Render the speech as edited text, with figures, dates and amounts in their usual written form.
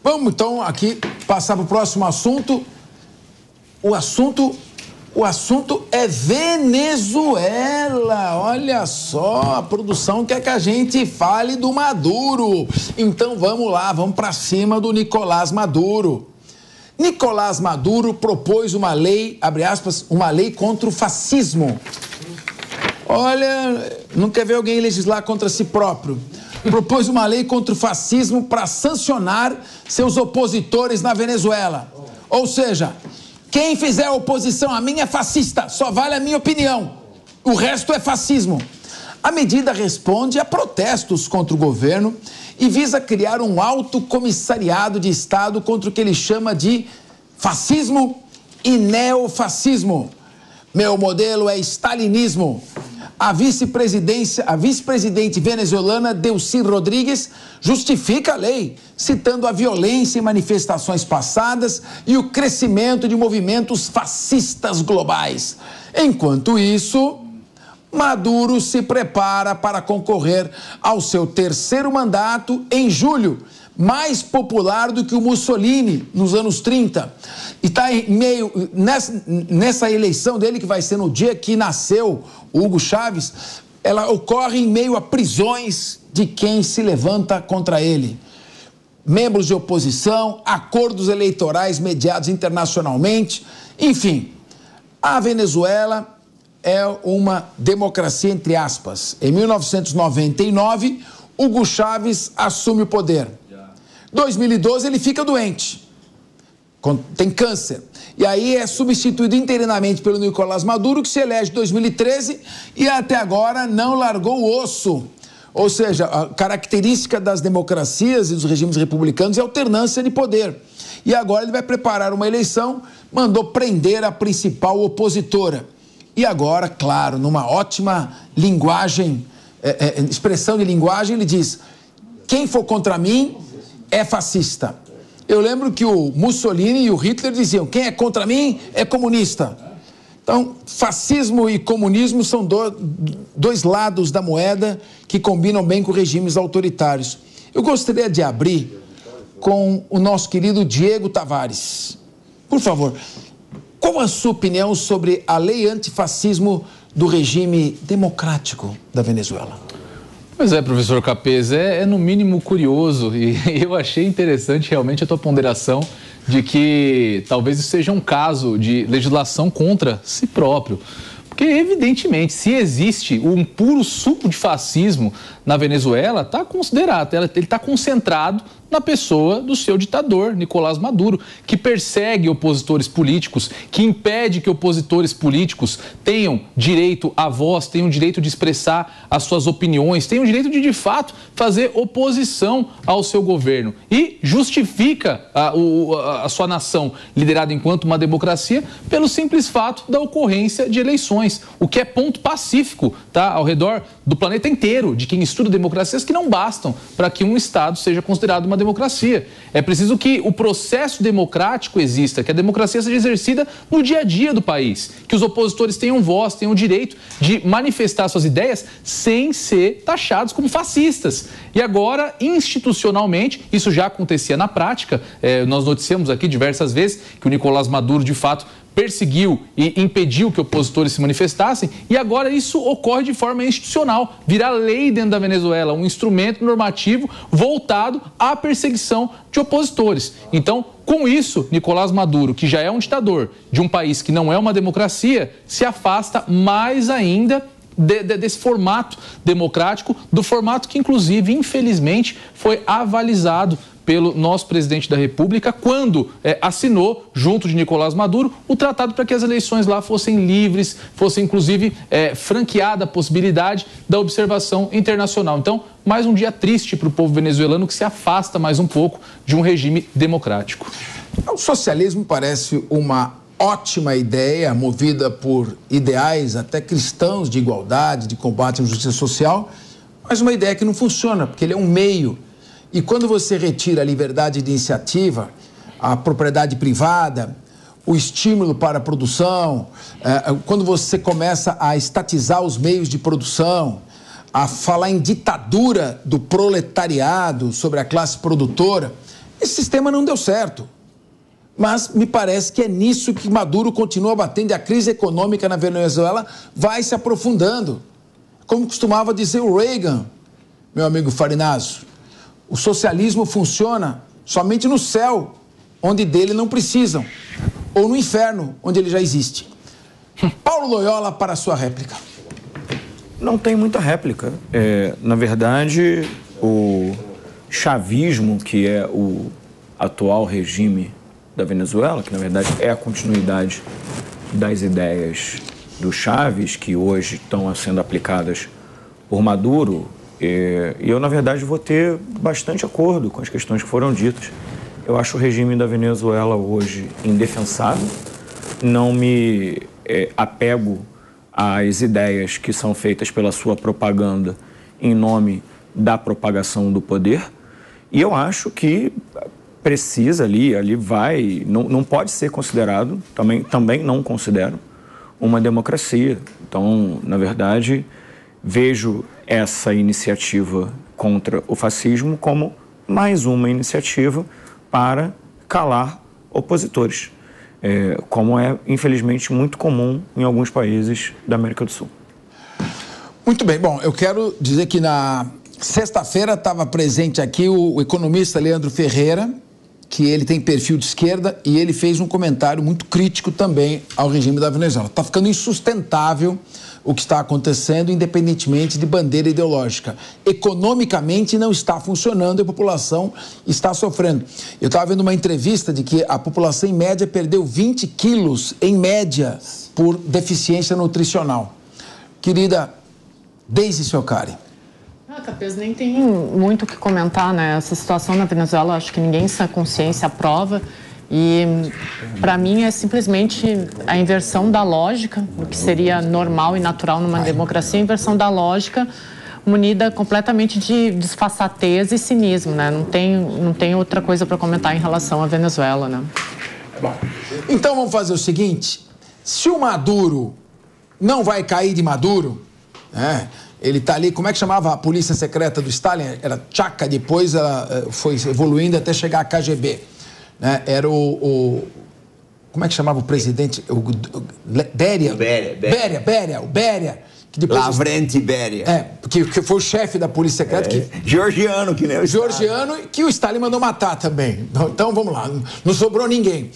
Vamos então aqui passar para o próximo assunto. O assunto é Venezuela. Olha só, a produção quer que a gente fale do Maduro. Então vamos lá, vamos para cima do Nicolás Maduro. Nicolás Maduro propôs uma lei, abre aspas, uma lei contra o fascismo. Olha, não quer ver alguém legislar contra si próprio. Propôs uma lei contra o fascismo para sancionar seus opositores na Venezuela. Ou seja, quem fizer oposição a mim é fascista, só vale a minha opinião. O resto é fascismo. A medida responde a protestos contra o governo e visa criar um alto comissariado de Estado contra o que ele chama de fascismo e neofascismo. Meu modelo é stalinismo. A vice-presidente venezuelana Delcy Rodrigues justifica a lei, citando a violência em manifestações passadas e o crescimento de movimentos fascistas globais. Enquanto isso, Maduro se prepara para concorrer ao seu terceiro mandato em julho, mais popular do que o Mussolini nos anos 30. E está em meio, nessa eleição dele, que vai ser no dia que nasceu o Hugo Chávez, ela ocorre em meio a prisões de quem se levanta contra ele. Membros de oposição, acordos eleitorais mediados internacionalmente, enfim. A Venezuela é uma democracia, entre aspas. Em 1999, Hugo Chávez assume o poder. Em 2012, ele fica doente, tem câncer. E aí é substituído interinamente pelo Nicolás Maduro, que se elege em 2013 e até agora não largou o osso. Ou seja, a característica das democracias e dos regimes republicanos é a alternância de poder. E agora ele vai preparar uma eleição, mandou prender a principal opositora. E agora, claro, numa ótima linguagem, expressão de linguagem, ele diz: quem for contra mim é fascista. Eu lembro que o Mussolini e o Hitler diziam: quem é contra mim é comunista. Então, fascismo e comunismo são dois lados da moeda que combinam bem com regimes autoritários. Eu gostaria de abrir com o nosso querido Diego Tavares. Por favor, qual a sua opinião sobre a lei antifascismo do regime democrático da Venezuela? Pois é, professor Capês, é no mínimo curioso e eu achei interessante realmente a tua ponderação de que talvez isso seja um caso de legislação contra si próprio. Porque, evidentemente, se existe um puro suco de fascismo na Venezuela, está considerado, ele está concentrado na pessoa do seu ditador, Nicolás Maduro, que persegue opositores políticos, que impede que opositores políticos tenham direito à voz, tenham direito de expressar as suas opiniões, tenham direito de fato, fazer oposição ao seu governo. E justifica a sua nação, liderada enquanto uma democracia, pelo simples fato da ocorrência de eleições, o que é ponto pacífico, tá, ao redor do planeta inteiro, de quem estuda democracias, que não bastam para que um Estado seja considerado uma democracia. É preciso que o processo democrático exista, que a democracia seja exercida no dia a dia do país, que os opositores tenham voz, tenham o direito de manifestar suas ideias sem ser taxados como fascistas. E agora, institucionalmente, isso já acontecia na prática, nós noticiamos aqui diversas vezes que o Nicolás Maduro, de fato, perseguiu e impediu que opositores se manifestassem, e agora isso ocorre de forma institucional, vira lei dentro da Venezuela, um instrumento normativo voltado à perseguição de opositores. Então, com isso, Nicolás Maduro, que já é um ditador de um país que não é uma democracia, se afasta mais ainda desse formato democrático, do formato que, inclusive, infelizmente, foi avalizado pelo nosso presidente da República quando assinou, junto de Nicolás Maduro, o tratado para que as eleições lá fossem livres, fosse inclusive franqueada a possibilidade da observação internacional. Então, mais um dia triste para o povo venezuelano, que se afasta mais um pouco de um regime democrático. O socialismo parece uma ótima ideia, movida por ideais até cristãos de igualdade, de combate à injustiça social, mas uma ideia que não funciona, porque ele é um meio. E quando você retira a liberdade de iniciativa, a propriedade privada, o estímulo para a produção, quando você começa a estatizar os meios de produção, a falar em ditadura do proletariado sobre a classe produtora, Esse sistema não deu certo. Mas me parece que é nisso que Maduro continua batendo e a crise econômica na Venezuela vai se aprofundando. Como costumava dizer o Reagan, meu amigo Farinazzo, o socialismo funciona somente no céu, onde dele não precisam, ou no inferno, onde ele já existe. Paulo Loyola, para a sua réplica. Não tem muita réplica. Na verdade, o chavismo, que é o atual regime da Venezuela, que na verdade é a continuidade das ideias do Chávez, que hoje estão sendo aplicadas por Maduro, e eu na verdade vou ter bastante acordo com as questões que foram ditas. Eu acho o regime da Venezuela hoje indefensável, não me apego às ideias que são feitas pela sua propaganda em nome da propagação do poder, e eu acho que precisa ali vai, não pode ser considerado, também não considero, uma democracia. Então, na verdade, vejo essa iniciativa contra o fascismo como mais uma iniciativa para calar opositores, como é, infelizmente, muito comum em alguns países da América do Sul. Muito bem. Bom, eu quero dizer que na sexta-feira estava presente aqui o economista Leandro Ferreira, que ele tem perfil de esquerda, e ele fez um comentário muito crítico também ao regime da Venezuela. Está ficando insustentável o que está acontecendo, independentemente de bandeira ideológica. Economicamente não está funcionando e a população está sofrendo. Eu estava vendo uma entrevista de que a população, em média, perdeu 20 quilos, em média, por deficiência nutricional. Querida Deise Ciocari. Capês, nem tem muito o que comentar, né? Essa situação na Venezuela, acho que ninguém sem consciência aprova. E, para mim, é simplesmente a inversão da lógica, o que seria normal e natural numa democracia, a inversão da lógica munida completamente de desfaçatez e cinismo, né? Não tem outra coisa para comentar em relação à Venezuela, né? Bom, então vamos fazer o seguinte: se o Maduro não vai cair de Maduro, né? Ele está ali, como é que chamava a polícia secreta do Stalin? Era Chaka, depois ela foi evoluindo até chegar a KGB. Né? Era como é que chamava o presidente? Beria. O Beria. Que depois, Lavrenti Beria. Que foi o chefe da polícia secreta. Georgiano, que nem o Georgiano, que o Stalin mandou matar também. Então vamos lá, não sobrou ninguém.